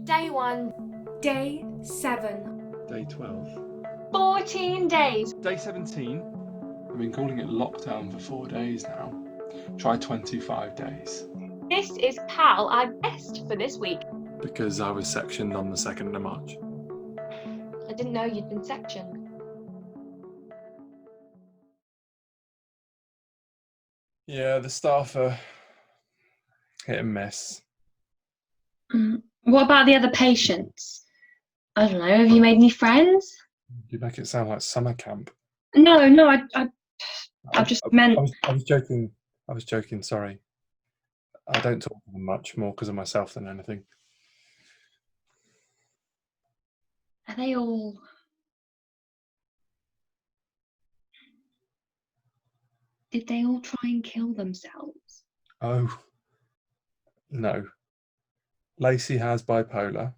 Day 1. Day 7. Day 12. 14 days. Day 17. I've been calling it lockdown for 4 days now. Try 25 days. This is Cal, our guest for this week. Because I was sectioned on the 2nd of March. I didn't know you'd been sectioned. Yeah, the staff are hit and miss. What about the other patients? I don't know, have you made any friends? You make it sound like summer camp. No, I just meant... I was joking, sorry. I don't talk to them much, more because of myself than anything. Are they all... Did they all try and kill themselves? Oh, no. Lacey has bipolar.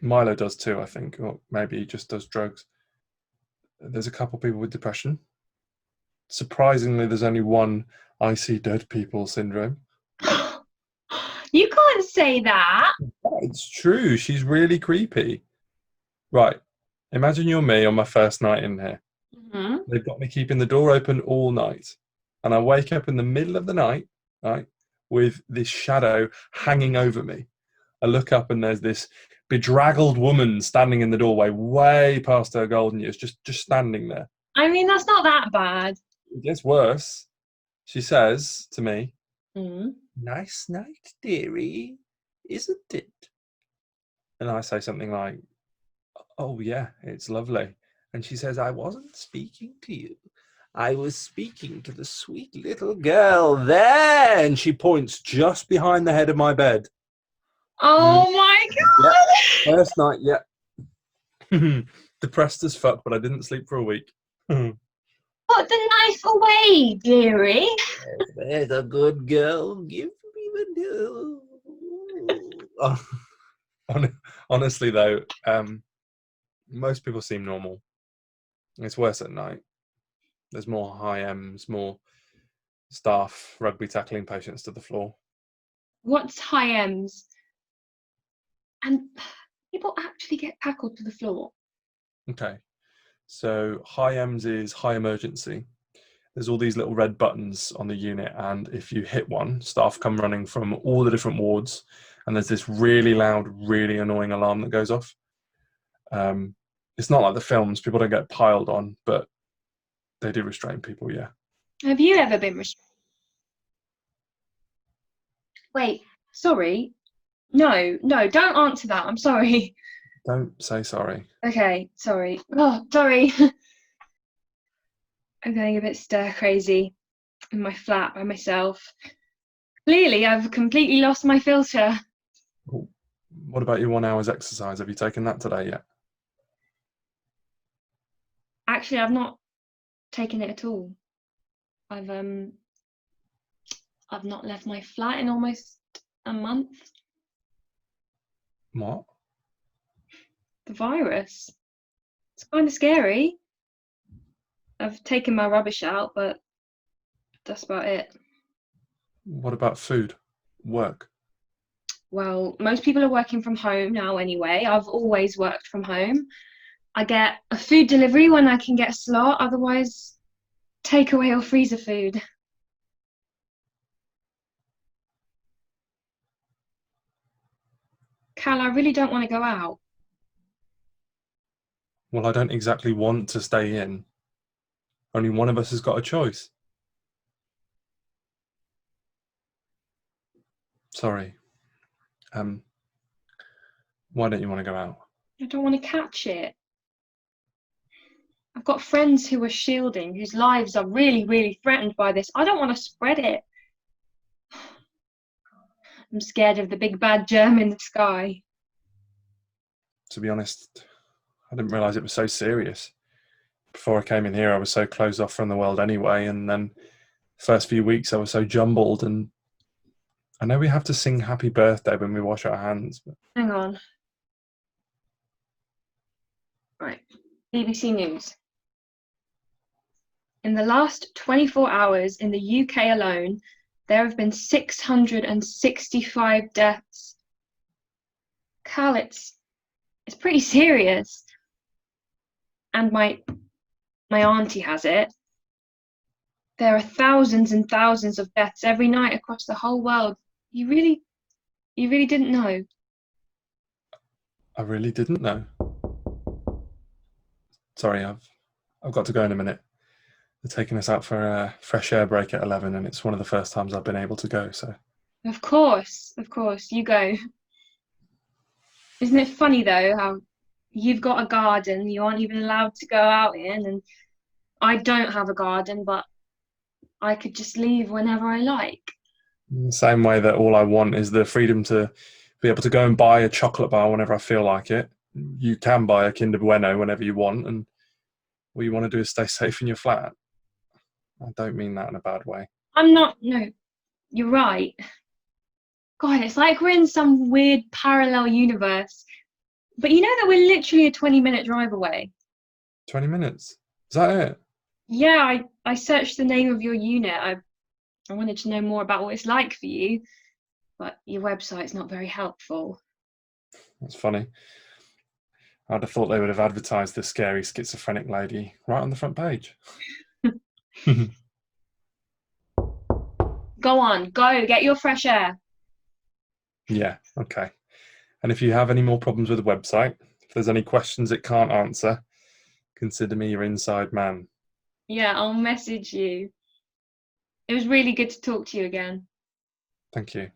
Milo does too, I think, or maybe he just does drugs. There's a couple people with depression. Surprisingly, there's only one I see dead people syndrome. You can't say that. It's true. She's really creepy. Right. Imagine you're me on my first night in here. Mm-hmm. They've got me keeping the door open all night. And I wake up in the middle of the night, right, with this shadow hanging over me. I look up and there's this bedraggled woman standing in the doorway, way past her golden years, just standing there. I mean, that's not that bad. It gets worse. She says to me, Mm. "Nice night, dearie, isn't it?" And I say something like, "Oh yeah, it's lovely." And she says, "I wasn't speaking to you. I was speaking to the sweet little girl there." And she points just behind the head of my bed. Oh my God! Yeah. First night, yeah. Depressed as fuck, but I didn't sleep for a week. Put the knife away, dearie. There's a good girl. Give me the news. Honestly, though, most people seem normal. It's worse at night. There's more high M's, more staff rugby tackling patients to the floor. What's high M's? And people actually get tackled to the floor. Okay, so high M's is high emergency. There's all these little red buttons on the unit, and if you hit one, staff come running from all the different wards, and there's this really loud, really annoying alarm that goes off. It's not like the films, people don't get piled on, but they do restrain people, yeah. Have you ever been restrained? Wait, sorry. No, don't answer that. I'm sorry. Don't say sorry. Okay, sorry. Oh, sorry. I'm going a bit stir crazy in my flat by myself. Clearly, I've completely lost my filter. What about your 1 hour's exercise? Have you taken that today yet? Actually, I've not taken it at all. I've not left my flat in almost a month. What? The virus. It's kind of scary. I've taken my rubbish out, but that's about it. What about food? Work? Well, most people are working from home now anyway. I've always worked from home. I get a food delivery when I can get a slot, otherwise takeaway or freezer food. Cal, I really don't want to go out. Well, I don't exactly want to stay in. Only one of us has got a choice. Sorry. Why don't you want to go out? I don't want to catch it. I've got friends who are shielding, whose lives are really, really threatened by this. I don't want to spread it. I'm scared of the big bad germ in the sky. To be honest, I didn't realise it was so serious. Before I came in here, I was so closed off from the world anyway, and then first few weeks I was so jumbled. And I know we have to sing happy birthday when we wash our hands, but Hang on. Right, BBC News. In the last 24 hours in the UK alone, there have been 665 deaths Cal, it's pretty serious. And my auntie has it. There are thousands and thousands of deaths every night across the whole world. You really didn't know. I really didn't know. Sorry, I've got to go in a minute. They're taking us out for a fresh air break at 11, and it's one of the first times I've been able to go. So Of course, you go. Isn't it funny though how you've got a garden you aren't even allowed to go out in, and I don't have a garden, but I could just leave whenever I like. in the same way that all I want is the freedom to be able to go and buy a chocolate bar whenever I feel like it. You can buy a Kinder Bueno whenever you want, and all you want to do is stay safe in your flat. I don't mean that in a bad way. No, you're right. God, it's like we're in some weird parallel universe. But you know that we're literally a 20-minute drive away. 20 minutes? Is that it? Yeah, I searched the name of your unit. I wanted to know more about what it's like for you, but your website's not very helpful. That's funny. I'd have thought they would have advertised the scary schizophrenic lady right on the front page. Go on, go, get your fresh air. Yeah, okay. And if you have any more problems with the website, if there's any questions it can't answer, consider me your inside man. Yeah, I'll message you. It was really good to talk to you again. Thank you.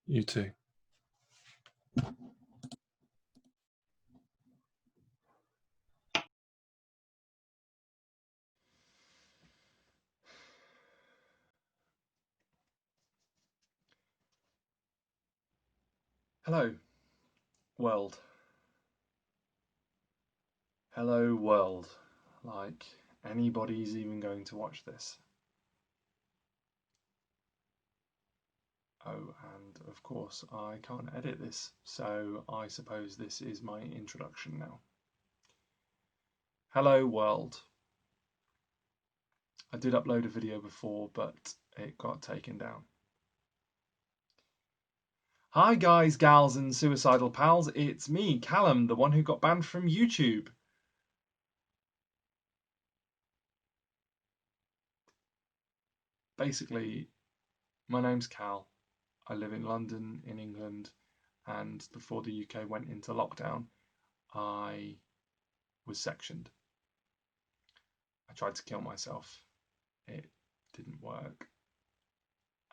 You too. Hello, world. Hello, world. Like anybody's even going to watch this. Oh, and of course, I can't edit this, so I suppose this is my introduction now. Hello, world. I did upload a video before, but it got taken down. Hi guys, gals and suicidal pals, it's me, Callum, the one who got banned from YouTube. Basically, my name's Cal. I live in London, in England, and before the UK went into lockdown, I was sectioned. I tried to kill myself. It didn't work.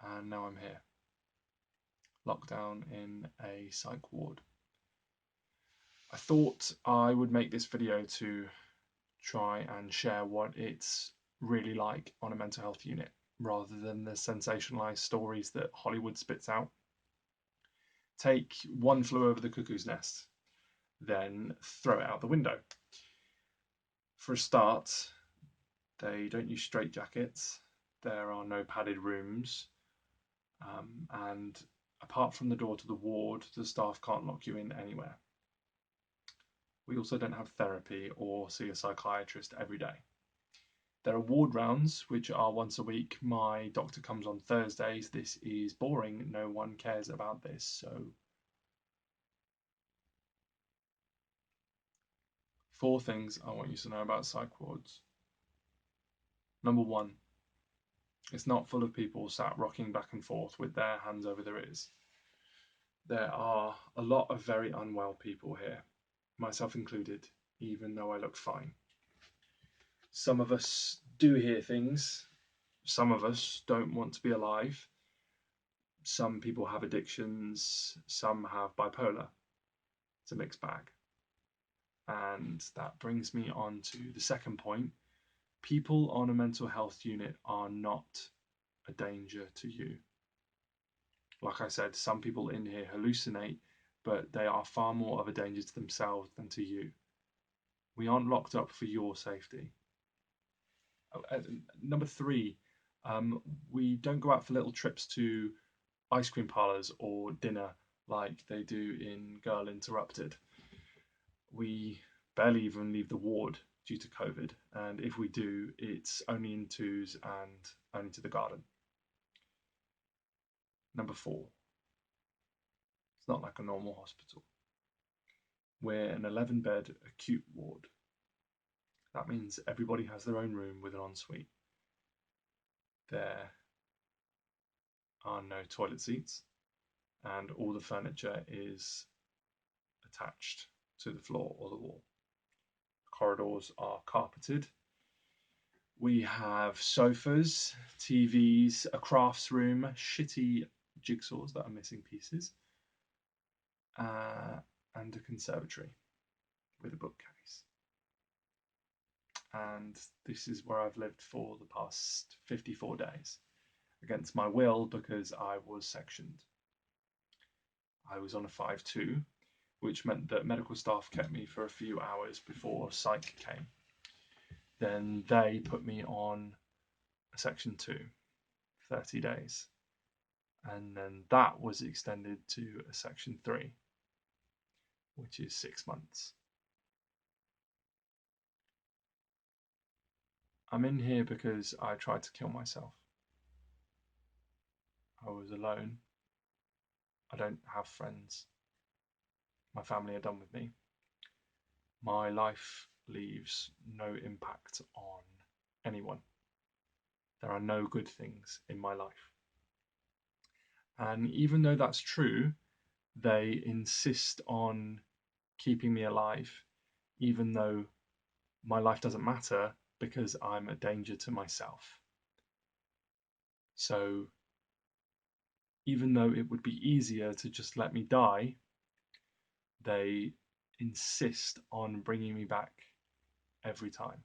And now I'm here. Locked down in a psych ward. I thought I would make this video to try and share what it's really like on a mental health unit, rather than the sensationalized stories that Hollywood spits out. Take One Flew Over the Cuckoo's Nest, then throw it out the window. For a start, they don't use straitjackets, there are no padded rooms, and apart from the door to the ward, the staff can't lock you in anywhere. We also don't have therapy or see a psychiatrist every day. There are ward rounds, which are once a week. My doctor comes on Thursdays. This is boring. No one cares about this. So 4 things I want you to know about psych wards. Number 1, it's not full of people sat rocking back and forth with their hands over their ears. There are a lot of very unwell people here, myself included, even though I look fine. Some of us do hear things. Some of us don't want to be alive. Some people have addictions. Some have bipolar. It's a mixed bag. And that brings me on to the second point. People on a mental health unit are not a danger to you. Like I said, some people in here hallucinate, but they are far more of a danger to themselves than to you. We aren't locked up for your safety. Number 3, we don't go out for little trips to ice cream parlours or dinner like they do in Girl Interrupted. We barely even leave the ward due to COVID, and if we do, it's only in twos and only to the garden. Number 4, it's not like a normal hospital. We're an 11-bed acute ward. That means everybody has their own room with an ensuite. There are no toilet seats, and all the furniture is attached to the floor or the wall. Corridors are carpeted. We have sofas, TVs, a crafts room, shitty jigsaws that are missing pieces, and a conservatory with a bookcase. And this is where I've lived for the past 54 days, against my will, because I was sectioned. I was on a 5-2, which meant that medical staff kept me for a few hours before psych came. Then they put me on a section 2, 30 days. And then that was extended to a section 3, which is 6 months. I'm in here because I tried to kill myself. I was alone. I don't have friends. My family are done with me. My life leaves no impact on anyone. There are no good things in my life. And even though that's true, they insist on keeping me alive, even though my life doesn't matter because I'm a danger to myself. So even though it would be easier to just let me die, they insist on bringing me back every time.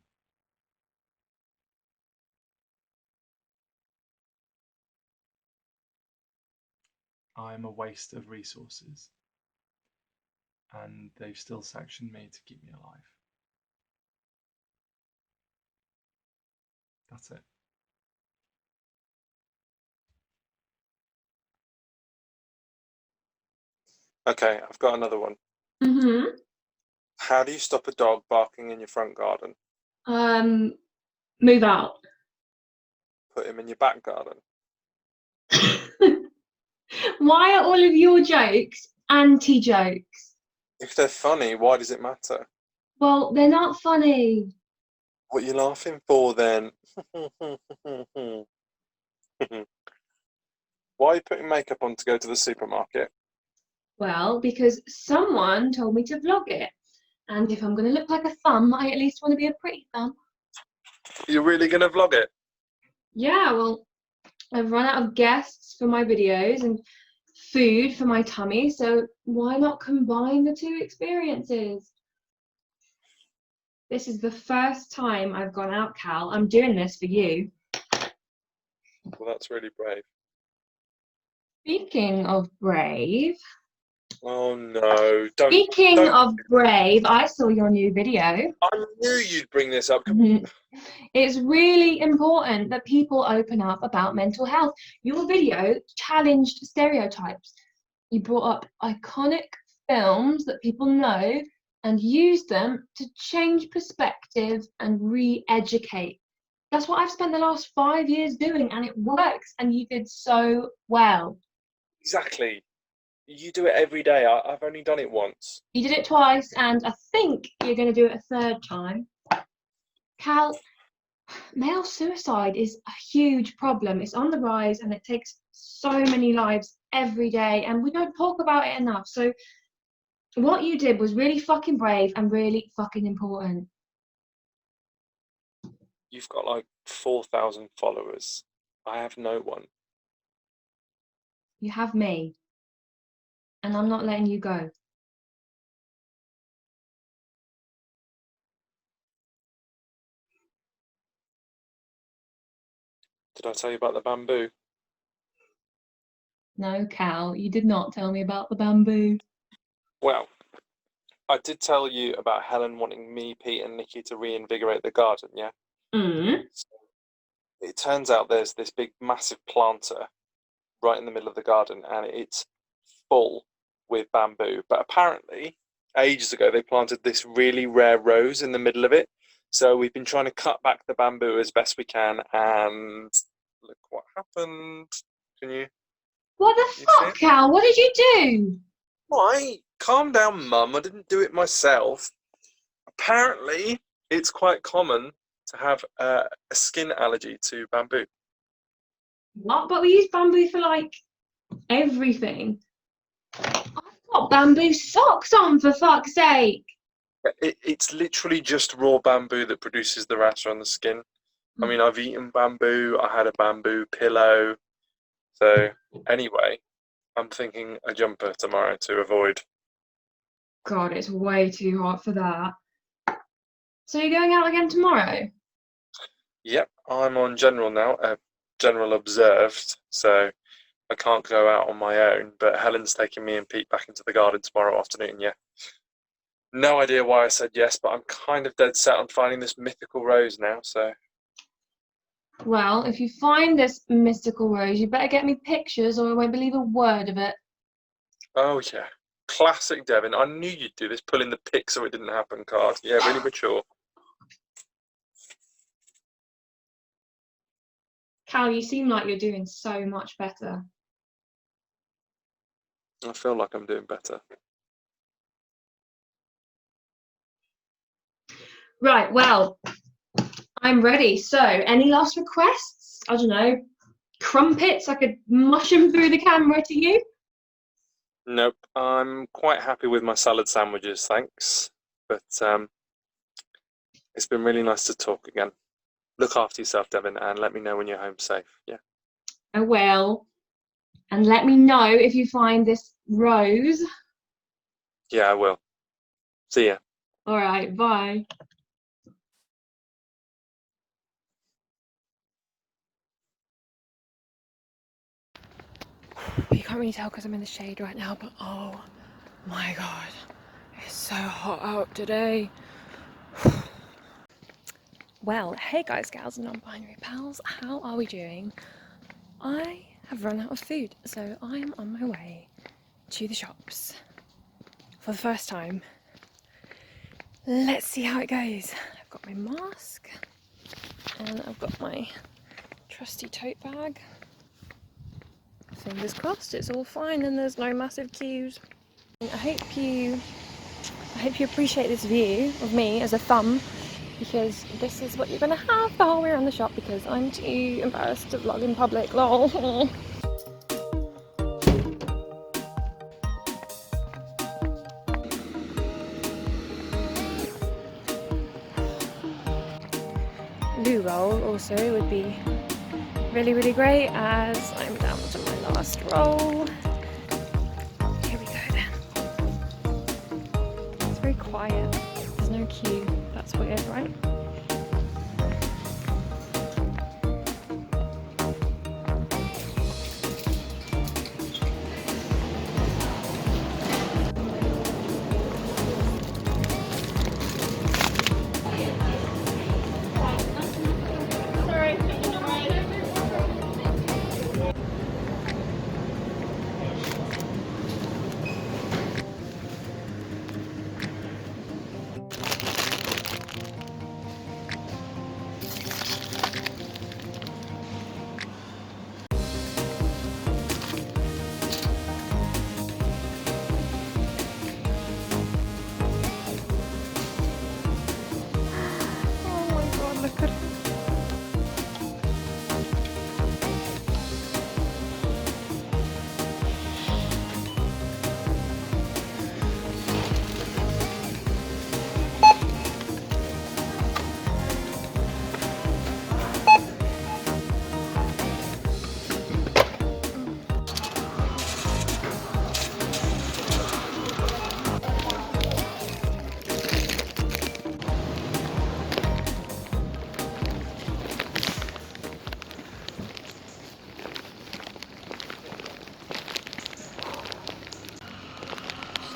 I'm a waste of resources, and they've still sectioned me to keep me alive. That's it. Okay, I've got another one. Mm-hmm. How do you stop a dog barking in your front garden? Move out. Put him in your back garden. Why are all of your jokes anti-jokes? If they're funny, why does it matter? Well, they're not funny. What are you laughing for then? Why are you putting makeup on to go to the supermarket? Well, because someone told me to vlog it. And if I'm going to look like a thumb, I at least want to be a pretty thumb. You're really going to vlog it? Yeah, well, I've run out of guests for my videos and food for my tummy, so why not combine the two experiences? This is the first time I've gone out, Cal. I'm doing this for you. Well, that's really brave. Speaking of brave, Oh no, Speaking don't. of brave, I saw your new video. I knew you'd bring this up. It's really important that people open up about mental health. Your video challenged stereotypes. You brought up iconic films that people know and used them to change perspective and re-educate. That's what I've spent the last 5 years doing, and it works, and you did so well. Exactly. You do it every day. I've only done it once. You did it twice, and I think you're going to do it a third time. Cal, male suicide is a huge problem. It's on the rise, and it takes so many lives every day, and we don't talk about it enough. So what you did was really fucking brave and really fucking important. You've got like 4,000 followers. I have no one. You have me, and I'm not letting you go. Did I tell you about the bamboo? No, Cal, you did not tell me about the bamboo. Well, I did tell you about Helen wanting me, Pete, and Nikki to reinvigorate the garden, yeah? So it turns out there's this big, massive planter right in the middle of the garden, and it's full with bamboo. But apparently, ages ago, they planted this really rare rose in the middle of it. So we've been trying to cut back the bamboo as best we can, and look what happened. Can you? What the fuck, Cal? What did you do? Why? Calm down, Mum. I didn't do it myself. Apparently, it's quite common to have a skin allergy to bamboo. What? But we use bamboo for like everything. I've got bamboo socks on, for fuck's sake. It's literally just raw bamboo that produces the rash on the skin. I mean, I've eaten bamboo. I had a bamboo pillow. So anyway, I'm thinking a jumper tomorrow to avoid. God, it's way too hot for that. So you're going out again tomorrow? Yep, I'm on general now, general observed, so I can't go out on my own, but Helen's taking me and Pete back into the garden tomorrow afternoon, yeah. No idea why I said yes, but I'm kind of dead set on finding this mythical rose now, so... Well, if you find this mystical rose, you better get me pictures or I won't believe a word of it. Oh yeah, classic Devin. I knew you'd do this, pulling the pic so it didn't happen card. Yeah, really mature. Cal, you seem like you're doing so much better. I feel like I'm doing better. Right, well, I'm ready. So, any last requests? I don't know, crumpets I could mush them through the camera to you? Nope, I'm quite happy with my salad sandwiches, thanks. But it's been really nice to talk again. Look after yourself, Devin, and let me know when you're home safe. Yeah. I will. And let me know if you find this rose. Yeah, I will. See ya. All right, bye. You can't really tell because I'm in the shade right now, but oh my god, it's so hot out today. Well, hey guys, gals and non-binary pals, how are we doing? I have run out of food, so I'm on my way to the shops for the first time. Let's see how it goes. I've got my mask and I've got my trusty tote bag. Fingers crossed it's all fine and there's no massive queues. I hope you appreciate this view of me as a thumb, because this is what you're gonna have the whole way around the shop because I'm too embarrassed to vlog in public, lol. Loo roll also would be really great, as I'm down to my last roll. Here we go then. It's very quiet, there's no queue, that's weird, right?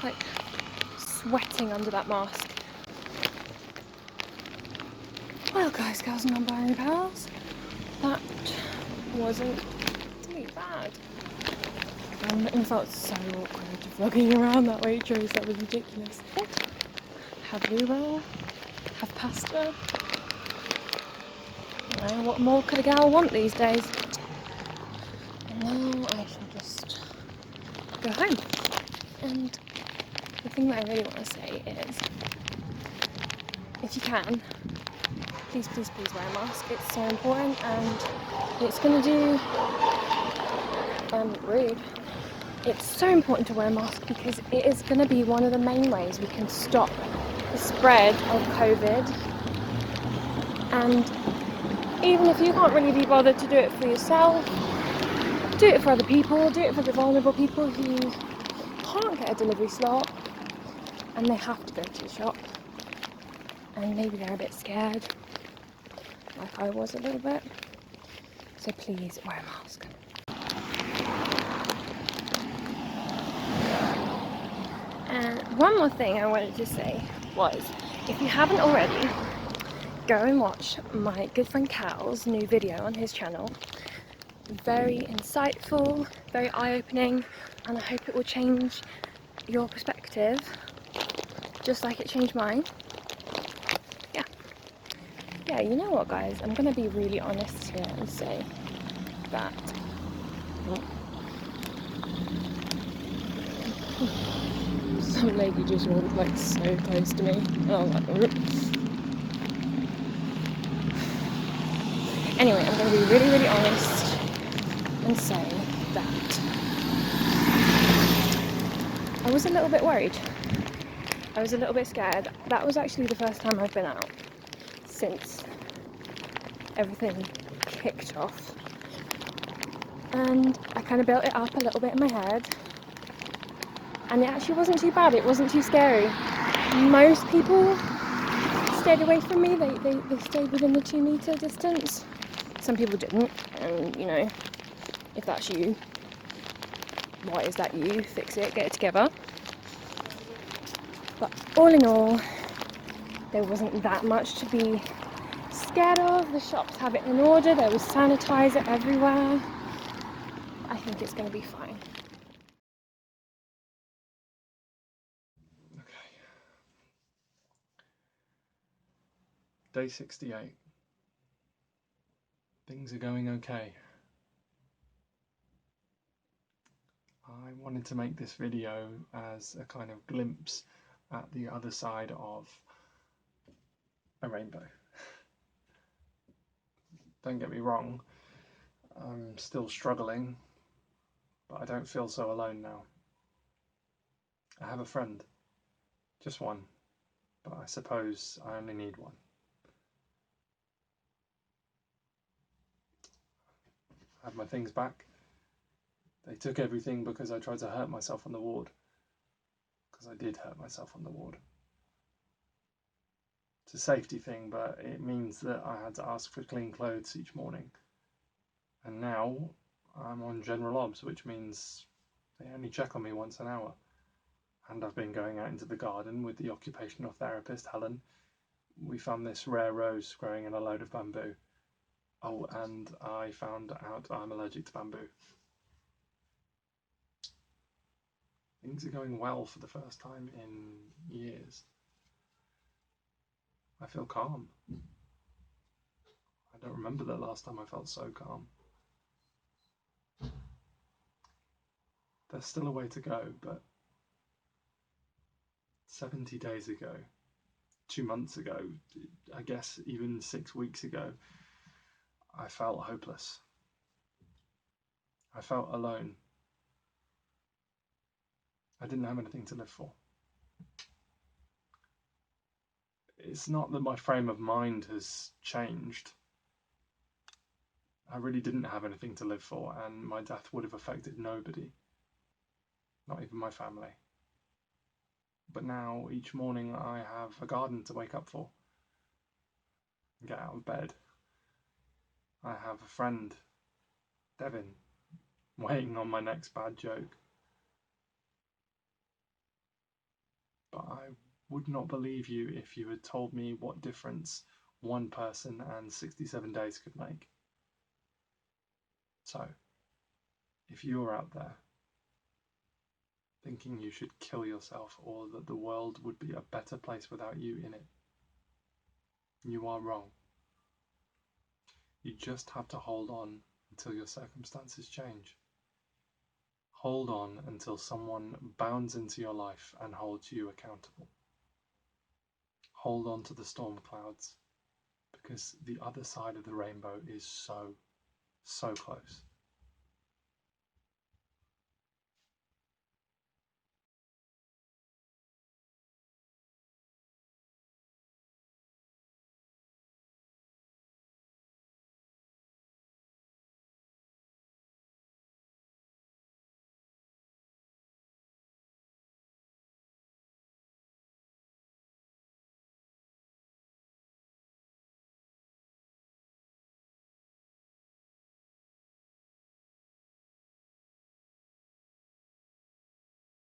Like sweating under that mask. Well guys, girls and non-binary pals, that wasn't too bad. It felt so awkward vlogging around that waitrose, that was ridiculous. Have loo roll, have pasta. You know, what more could a gal want these days? And now I shall just go home and the thing that I really want to say is, if you can, please, please, please wear a mask. It's so important, and it's going to do, rude. It's so important to wear a mask because it is going to be one of the main ways we can stop the spread of COVID. And even if you can't really be bothered to do it for yourself, do it for other people, do it for the vulnerable people who can't get a delivery slot and they have to go to the shop and maybe they're a bit scared, like I was a little bit. So please wear a mask. And one more thing I wanted to say was, if you haven't already, go and watch my good friend Cal's new video on his channel. Very insightful, very eye-opening, and I hope it will change your perspective just like it changed mine. Yeah, you know what guys, I'm gonna be really honest here and say that some lady just walked like so close to me and I was like, oops. Anyway, I'm gonna be really, really honest and say that I was a little bit worried. I was a little bit scared. That was actually the first time I've been out since everything kicked off. And I kind of built it up a little bit in my head. And it actually wasn't too bad, it wasn't too scary. Most people stayed away from me, they stayed within the 2 metre distance. Some people didn't, and you know, if that's you, why is that you? Fix it, get it together. But all in all, there wasn't that much to be scared of. The shops have it in order, there was sanitizer everywhere. I think it's going to be fine. Okay. Day 68. Things are going okay. I wanted to make this video as a kind of glimpse at the other side of a rainbow. Don't get me wrong, I'm still struggling, but I don't feel so alone now. I have a friend, just one, but I suppose I only need one. I have my things back. They took everything because I tried to hurt myself on the ward. Because I did hurt myself on the ward. It's a safety thing, but it means that I had to ask for clean clothes each morning. And now I'm on general obs, which means they only check on me once an hour. And I've been going out into the garden with the occupational therapist, Helen. We found this rare rose growing in a load of bamboo. Oh, and I found out I'm allergic to bamboo. Things are going well for the first time in years. I feel calm. I don't remember the last time I felt so calm. There's still a way to go, but 70 days ago, 2 months ago, I guess even 6 weeks ago, I felt hopeless. I felt alone. I didn't have anything to live for. It's not that my frame of mind has changed. I really didn't have anything to live for, and my death would have affected nobody, not even my family. But now, each morning, I have a garden to wake up for, get out of bed. I have a friend, Devin, waiting on my next bad joke. But I would not believe you if you had told me what difference one person and 67 days could make. So, if you're out there thinking you should kill yourself or that the world would be a better place without you in it, you are wrong. You just have to hold on until your circumstances change. Hold on until someone bounds into your life and holds you accountable. Hold on to the storm clouds, because the other side of the rainbow is so, so close.